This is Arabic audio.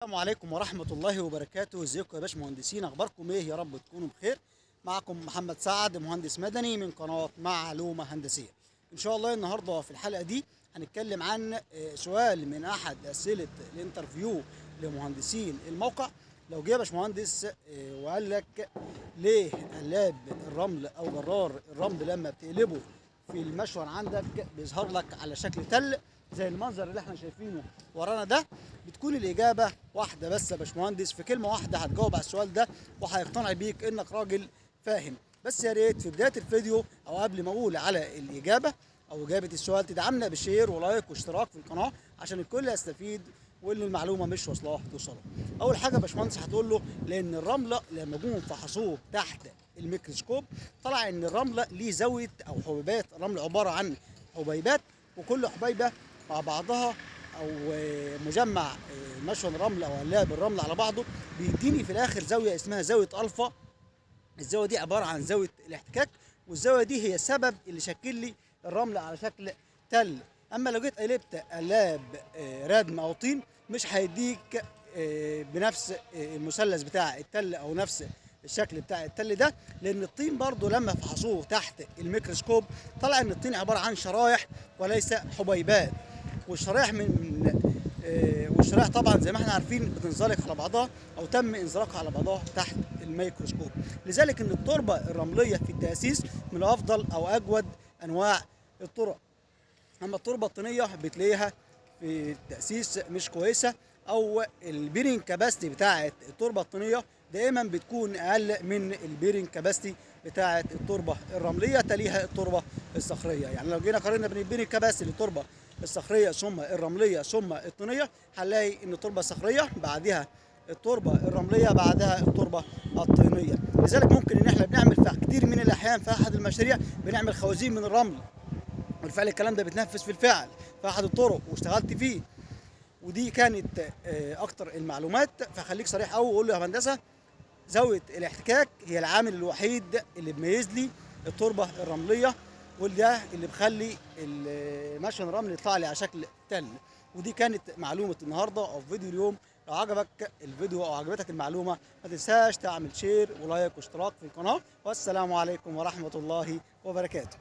السلام عليكم ورحمة الله وبركاته. ازيكم يا باشمهندسين؟ اخباركم ايه؟ يا رب تكونوا بخير. معكم محمد سعد، مهندس مدني من قناة معلومة هندسية. ان شاء الله النهارده في الحلقة دي هنتكلم عن سؤال من احد اسئلة الانترفيو لمهندسين الموقع. لو جه يا باشمهندس وقال لك ليه قلاب الرمل او جرار الرمل لما بتقلبه في المشون عندك بيظهر لك على شكل تل زي المنظر اللي احنا شايفينه ورانا ده؟ بتكون الاجابه واحده بس يا باشمهندس، في كلمه واحده هتجاوب على السؤال ده وهيقتنع بيك انك راجل فاهم. بس يا ريت في بدايه الفيديو او قبل ما اقول على الاجابه او اجابه السؤال تدعمنا بشير ولايك واشتراك في القناه عشان الكل يستفيد واللي المعلومه مش واصلاه توصله. اول حاجه يا باشمهندس هتقول له لان الرمله لما جم فحصوه تحت الميكروسكوب طلع ان الرمله ليه زاويه او حبيبات. الرمل عباره عن حبيبات، وكل حبيبه مع بعضها او مجمع مشون الرمل او قلاب الرمل على بعضه بيديني في الاخر زاويه اسمها زاويه الفا. الزاويه دي عباره عن زاويه الاحتكاك، والزاويه دي هي السبب اللي شكل لي الرمل على شكل تل. اما لو جيت قلبت قلاب ردم او طين مش هيديك بنفس المثلث بتاع التل او نفس الشكل بتاع التل ده، لان الطين برضو لما فحصوه تحت الميكروسكوب طلع ان الطين عباره عن شرايح وليس حبيبات. والشرايح والشرايح طبعا زي ما احنا عارفين بتنزلق على بعضها او تم انزلاقها على بعضها تحت الميكروسكوب. لذلك ان التربه الرمليه في التاسيس من افضل او اجود انواع التراب. اما التربه الطينيه بتلاقيها في التاسيس مش كويسه، او البيرنج كاباستي بتاعه التربه الطينيه دائما بتكون اقل من البيرنج كاباستي بتاعه التربه الرمليه، تليها التربه الصخريه. يعني لو جينا قارنا بين البيرنج كاباستي للتربه الصخريه ثم الرمليه ثم الطينيه هنلاقي ان التربه الصخريه بعدها التربه الرمليه بعدها التربه الطينيه. لذلك ممكن ان احنا بنعمل في كتير من الاحيان في احد المشاريع بنعمل خوازيق من الرمل، والفعل الكلام ده بيتنفذ في الفعل في احد الطرق واشتغلت فيه. ودي كانت اكتر المعلومات. فخليك صريح قوي وقول له يا هندسه زاويه الاحتكاك هي العامل الوحيد اللي بيميز لي التربه الرمليه، وده اللي بخلي مشون الرمل يطلع لي على شكل تل. ودي كانت معلومه النهارده او فيديو اليوم. لو عجبك الفيديو او عجبتك المعلومه ما تنساش تعمل شير ولايك واشتراك في القناه. والسلام عليكم ورحمه الله وبركاته.